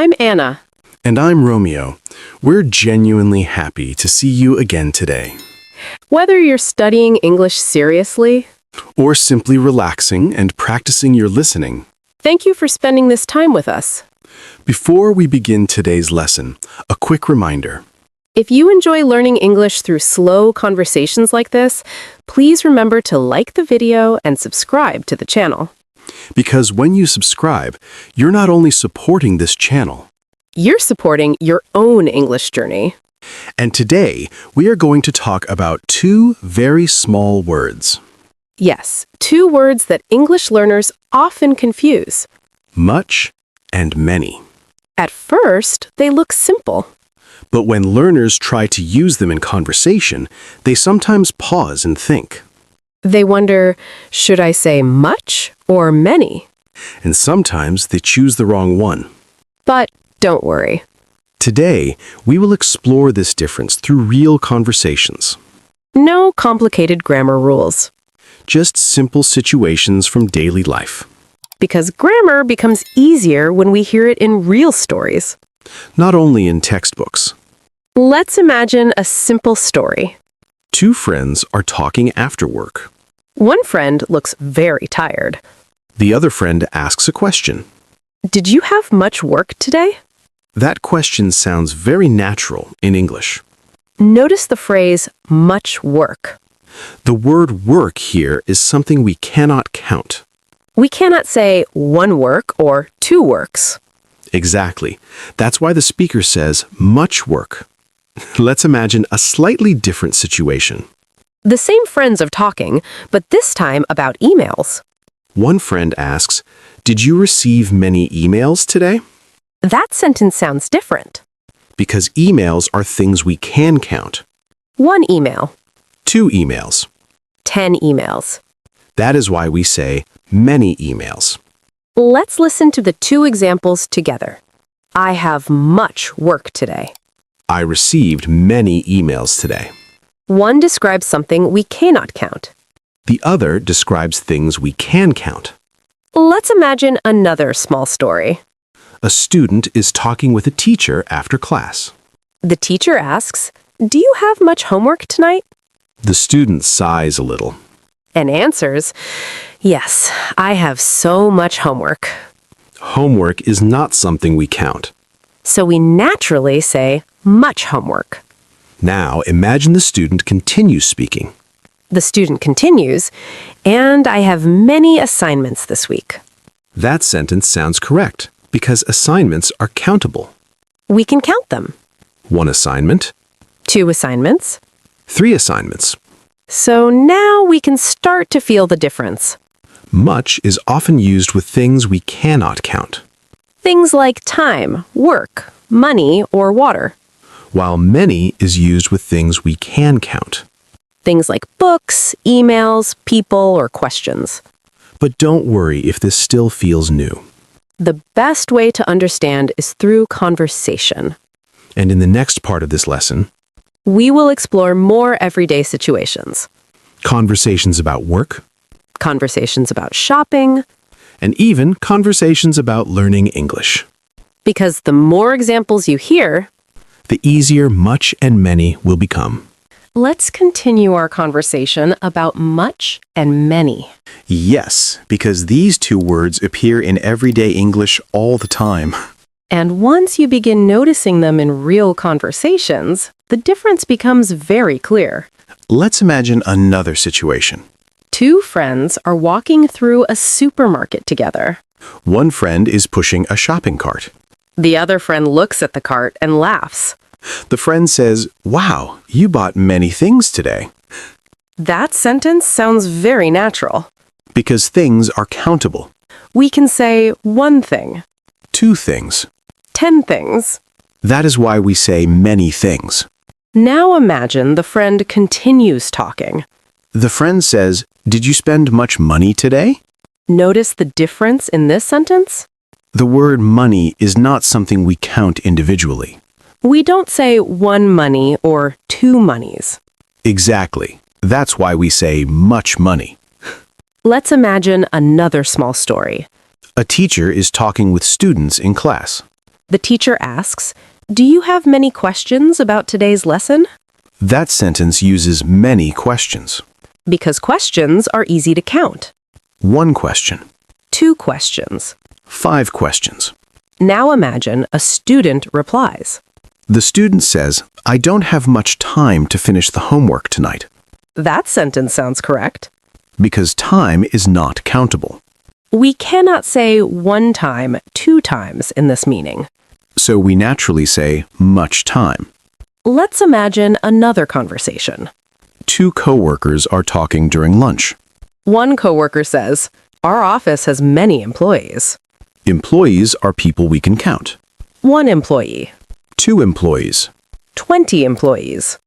I'm Anna. And I'm Romeo. We're genuinely happy to see you again today. Whether you're studying English seriously, Or simply relaxing and practicing your listening. thank you for spending this time with us. Before we begin today's lesson, a quick reminder. If you enjoy learning English through slow conversations like this, please remember to like the video and subscribe to the channel. Because when you subscribe, you're not only supporting this channel. You're supporting your own English journey. And today, we are going to talk about two very small words. Yes, two words that English learners often confuse. Much and many. At first, they look simple. But when learners try to use them in conversation, they sometimes pause and think. They wonder, should I say much or many? And sometimes they choose the wrong one. But don't worry. Today, we will explore this difference through real conversations. No complicated grammar rules. Just simple situations from daily life. Because grammar becomes easier when we hear it in real stories. Not only in textbooks. Let's imagine a simple story. Two friends are talking after work. One friend looks very tired. The other friend asks a question. Did you have much work today? That question sounds very natural in English. Notice the phrase, much work. The word work here is something we cannot count. We cannot say one work or two works. Exactly. That's why the speaker says much work. Let's imagine a slightly different situation. The same friends are talking, but this time about emails. One friend asks, "Did you receive many emails today?" That sentence sounds different. Because emails are things we can count. One email, 2 emails. 10 emails. That is why we say many emails. Let's listen to the two examples together. I have much work today. I received many emails today. One describes something we cannot count. The other describes things we can count. Let's imagine another small story. A student is talking with a teacher after class. The teacher asks, "Do you have much homework tonight?" The student sighs a little. And answers, "Yes, I have so much homework." Homework is not something we count. So we naturally say, much homework. Now imagine the student continues speaking. The student continues, and I have many assignments this week. That sentence sounds correct because assignments are countable. We can count them. 1 assignment, 2 assignments. 3 assignments. So now we can start to feel the difference. Much is often used with things we cannot count, Things like time, work, money, or water. while many is used with things we can count. Things like books, emails, people, or questions. But don't worry if this still feels new. The best way to understand is through conversation. And in the next part of this lesson, We will explore more everyday situations. conversations about work, Conversations about shopping, and even conversations about learning English. because the more examples you hear, The easier much and many will become. let's continue our conversation about much and many. Yes, because these two words appear in everyday English all the time. And once you begin noticing them in real conversations, the difference becomes very clear. Let's imagine another situation. Two friends are walking through a supermarket together. One friend is pushing a shopping cart. The other friend looks at the cart and laughs. The friend says, "Wow, you bought many things today." That sentence sounds very natural. Because things are countable. We can say one thing, 2 things. 10 things. That is why we say many things. Now imagine the friend continues talking. The friend says, "Did you spend much money today?" Notice the difference in this sentence? The word money is not something we count individually. We don't say one money or two monies. Exactly. That's why we say much money. Let's imagine another small story. A teacher is talking with students in class. The teacher asks, "Do you have many questions about today's lesson?" That sentence uses many questions. Because questions are easy to count. 1 question, 2 questions. 5 questions. Now imagine a student replies. The student says, "I don't have much time to finish the homework tonight," That sentence sounds correct. because time is not countable. We cannot say 1 time 2 times in this meaning. So we naturally say much time. Let's imagine another conversation. 2 coworkers are talking during lunch. One coworker says, "Our office has many employees." Employees are people we can count. 1 employee. 2 employees. 20 employees.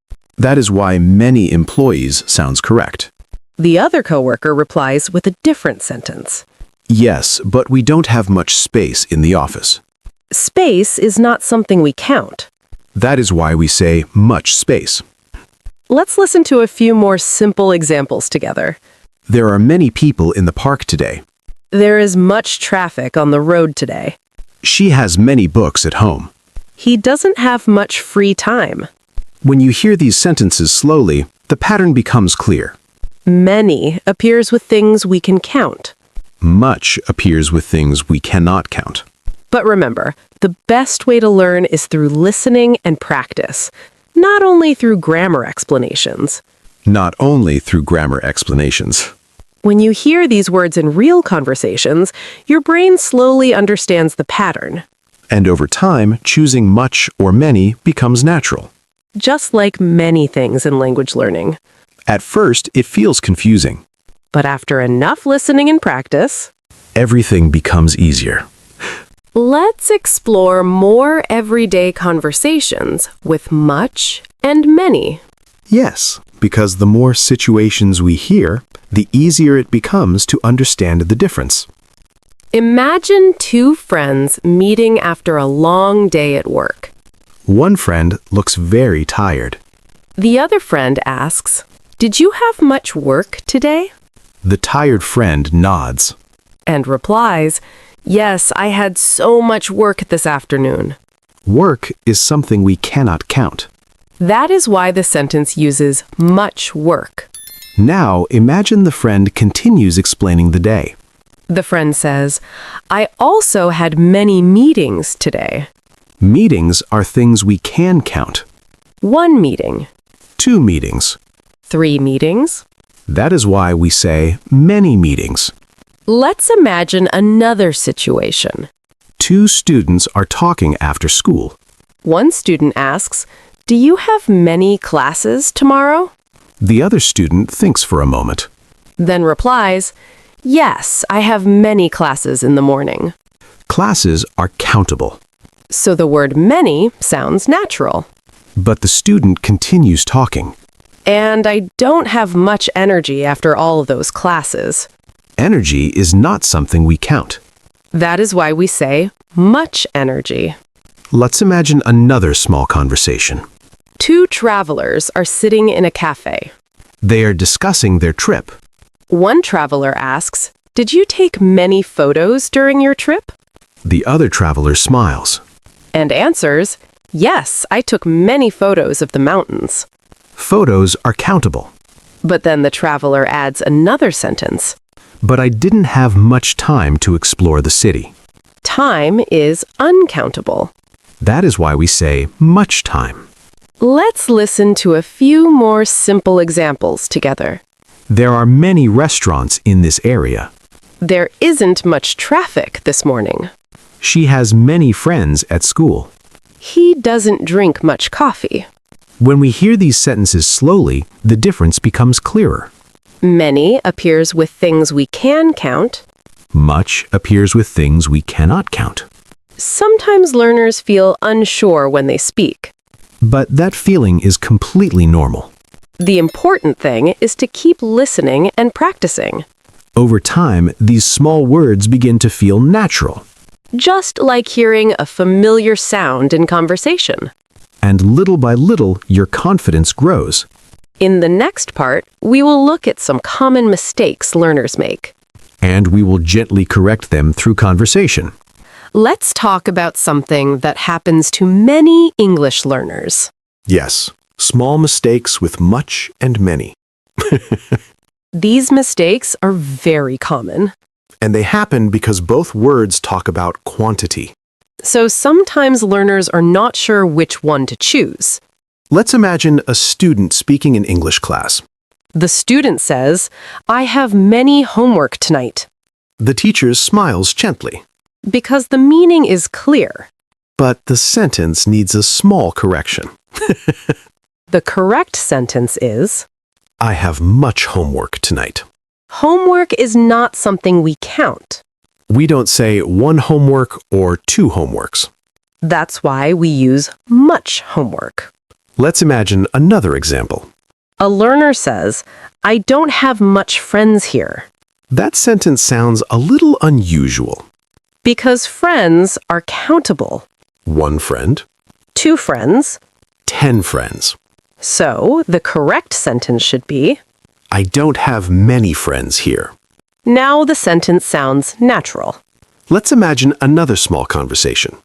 That is why many employees sounds correct. The other coworker replies with a different sentence. Yes, but we don't have much space in the office. Space is not something we count. That is why we say much space. Let's listen to a few more simple examples together. There are many people in the park today. There is much traffic on the road today. She has many books at home. He doesn't have much free time. When you hear these sentences slowly, the pattern becomes clear. Many appears with things we can count. Much appears with things we cannot count. But remember, the best way to learn is through listening and practice, not only through grammar explanations. Not only through grammar explanations. When you hear these words in real conversations, your brain slowly understands the pattern. And over time, choosing much or many becomes natural. Just like many things in language learning. At first, it feels confusing. But after enough listening and practice, Everything becomes easier. let's explore more everyday conversations with much and many. Yes, because the more situations we hear, the easier it becomes to understand the difference. Imagine 2 friends meeting after a long day at work. One friend looks very tired. The other friend asks, "Did you have much work today?" The tired friend nods. And replies, "Yes, I had so much work this afternoon." Work is something we cannot count. That is why the sentence uses much work. Now, imagine the friend continues explaining the day. The friend says, "I also had many meetings today." Meetings are things we can count. 1 meeting, 2 meetings. 3 meetings. That is why we say many meetings. Let's imagine another situation. 2 students are talking after school. One student asks, "Do you have many classes tomorrow?" The other student thinks for a moment. Then replies, "Yes, I have many classes in the morning." Classes are countable. So the word many sounds natural. But the student continues talking. And I don't have much energy after all of those classes. Energy is not something we count. That is why we say much energy. Let's imagine another small conversation. 2 travelers are sitting in a cafe. They are discussing their trip. One traveler asks, "Did you take many photos during your trip?" The other traveler smiles. And answers, "Yes, I took many photos of the mountains." Photos are countable. But then the traveler adds another sentence. But I didn't have much time to explore the city. Time is uncountable. That is why we say much time. Let's listen to a few more simple examples together. There are many restaurants in this area. There isn't much traffic this morning. She has many friends at school. He doesn't drink much coffee. When we hear these sentences slowly, the difference becomes clearer. Many appears with things we can count. Much appears with things we cannot count. Sometimes learners feel unsure when they speak. But that feeling is completely normal. The important thing is to keep listening and practicing. Over time, these small words begin to feel natural. Just like hearing a familiar sound in conversation. And little by little, your confidence grows. In the next part, we will look at some common mistakes learners make. And we will gently correct them through conversation. Let's talk about something that happens to many English learners. Yes, small mistakes with much and many. These mistakes are very common. And they happen because both words talk about quantity. So sometimes learners are not sure which one to choose. Let's imagine a student speaking in English class. The student says, "I have many homework tonight," The teacher smiles gently. because the meaning is clear. But the sentence needs a small correction. The correct sentence is, I have much homework tonight. "Homework is not something we count." We don't say one homework or two homeworks. That's why we use much homework. Let's imagine another example. A learner says, "I don't have much friends here," That sentence sounds a little unusual. because friends are countable. 1 friend, 2 friends. 10 friends. So the correct sentence should be, I don't have many friends here. now the sentence sounds natural. Let's imagine another small conversation.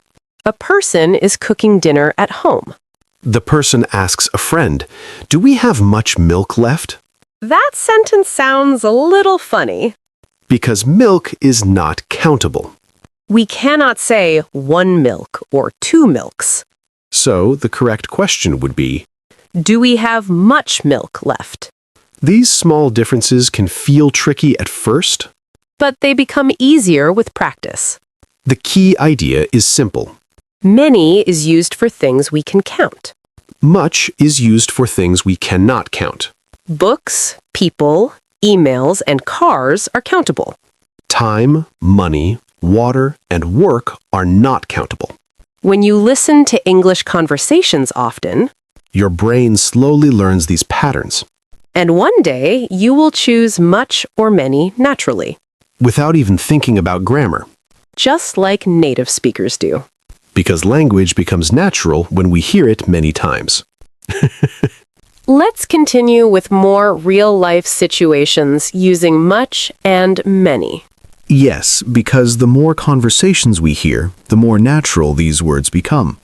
A person is cooking dinner at home. The person asks a friend, do we have much milk left? That sentence sounds a little funny. Because milk is not countable. We cannot say 1 milk or 2 milks. So the correct question would be, Do we have much milk left? these small differences can feel tricky at first. But they become easier with practice. The key idea is simple. Many is used for things we can count. Much is used for things we cannot count. Books, people, emails, and cars are countable. Time, money, water, and work are not countable. When you listen to English conversations often, Your brain slowly learns these patterns and one day you will choose much or many naturally, without even thinking about grammar, just like native speakers do. because language becomes natural when we hear it many times. Let's continue with more real-life situations using much and many. Yes, because the more conversations we hear, the more natural these words become.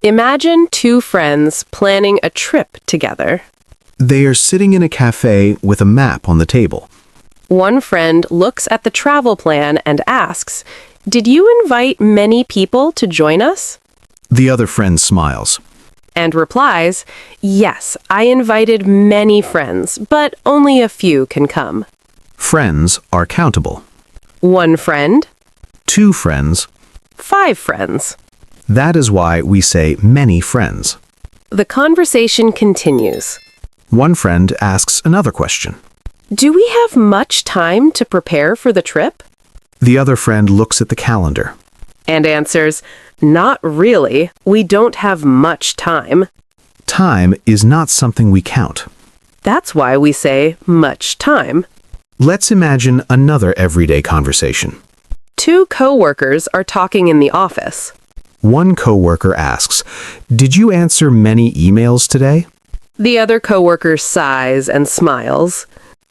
Imagine 2 friends planning a trip together. They are sitting in a cafe with a map on the table. One friend looks at the travel plan and asks, "Did you invite many people to join us?" The other friend smiles. And replies, "Yes, I invited many friends, but only a few can come." Friends are countable. 1 friend, 2 friends. 5 friends. That is why we say many friends. The conversation continues. One friend asks another question. Do we have much time to prepare for the trip? The other friend looks at the calendar. And answers, "Not really. We don't have much time." Time is not something we count. That's why we say much time. Let's imagine another everyday conversation. 2 coworkers are talking in the office. One coworker asks, "Did you answer many emails today?" The other coworker sighs and smiles.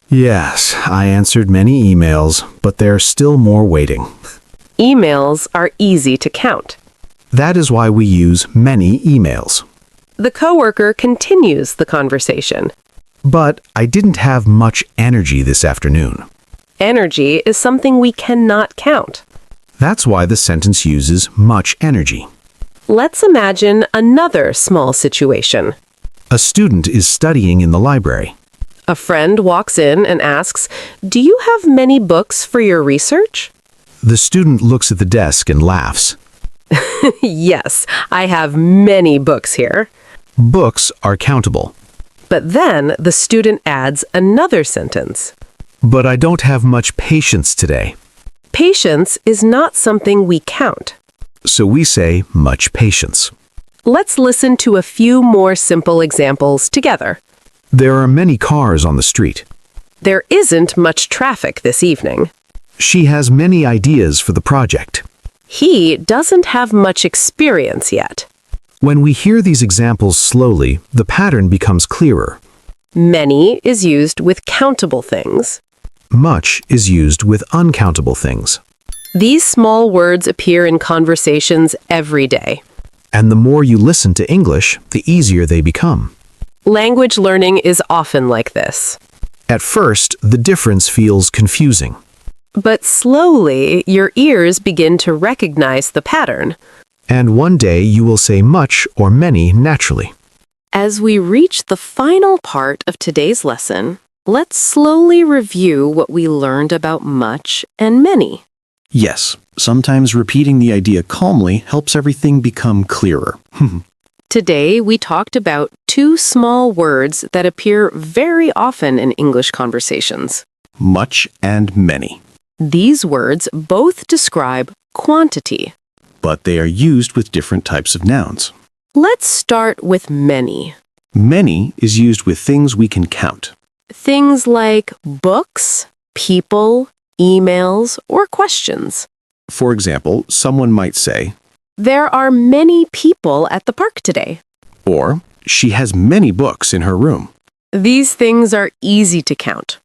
Yes, I answered many emails, but there are still more waiting. Emails are easy to count. That is why we use many emails. The coworker continues the conversation. But I didn't have much energy this afternoon. Energy is something we cannot count. That's why the sentence uses much energy. Let's imagine another small situation. A student is studying in the library. A friend walks in and asks, "Do you have many books for your research?" The student looks at the desk and laughs. Yes, I have many books here. Books are countable. But then the student adds another sentence. But I don't have much patience today. Patience is not something we count. So we say much patience. Let's listen to a few more simple examples together. There are many cars on the street. There isn't much traffic this evening. She has many ideas for the project. He doesn't have much experience yet. When we hear these examples slowly, the pattern becomes clearer. Many is used with countable things. Much is used with uncountable things. These small words appear in conversations every day. And the more you listen to English, the easier they become. Language learning is often like this. At first, the difference feels confusing. But slowly, your ears begin to recognize the pattern. And one day you will say much or many naturally. As we reach the final part of today's lesson, let's slowly review what we learned about much and many. Yes, sometimes repeating the idea calmly helps everything become clearer. Today, we talked about two small words that appear very often in English conversations. Much and many. These words both describe quantity. But they are used with different types of nouns. Let's start with many. Many is used with things we can count. Things like books, people, emails, or questions. For example, someone might say, There are many people at the park today. or she has many books in her room. These things are easy to count.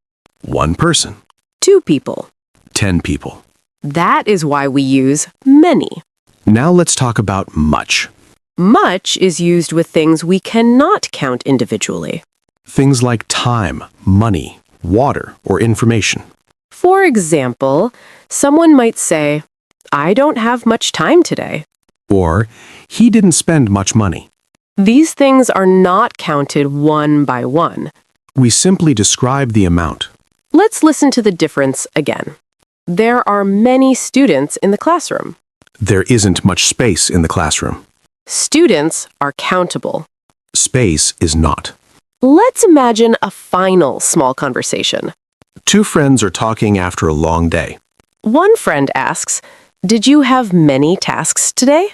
One person, 2 people. 10 people. That is why we use many. Now let's talk about much. Much is used with things we cannot count individually. Things like time, money, water, or information. For example, someone might say, I don't have much time today. Or, he didn't spend much money. These things are not counted one by one. We simply describe the amount. Let's listen to the difference again. There are many students in the classroom. There isn't much space in the classroom. Students are countable. Space is not. Let's imagine a final small conversation. 2 friends are talking after a long day. One friend asks, Did you have many tasks today?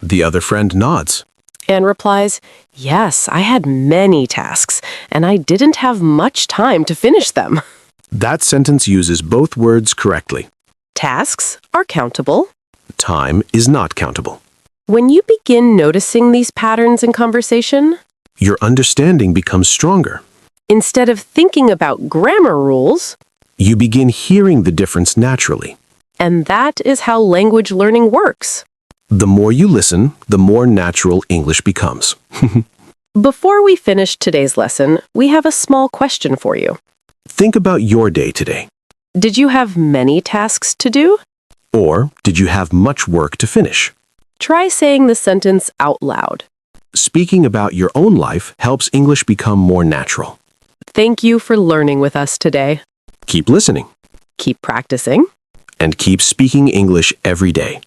The other friend nods. And replies, Yes, I had many tasks, and I didn't have much time to finish them. That sentence uses both words correctly. Tasks are countable. Time is not countable. When you begin noticing these patterns in conversation, Your understanding becomes stronger. instead of thinking about grammar rules, You begin hearing the difference naturally. and that is how language learning works. The more you listen, the more natural English becomes. Before we finish today's lesson, we have a small question for you. Think about your day today. Did you have many tasks to do? Or did you have much work to finish? Try saying the sentence out loud. Speaking about your own life helps English become more natural. Thank you for learning with us today. Keep listening Keep practicing. and keep speaking English every day.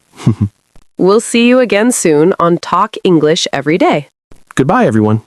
We'll see you again soon on Talk English Every Day. Goodbye, everyone.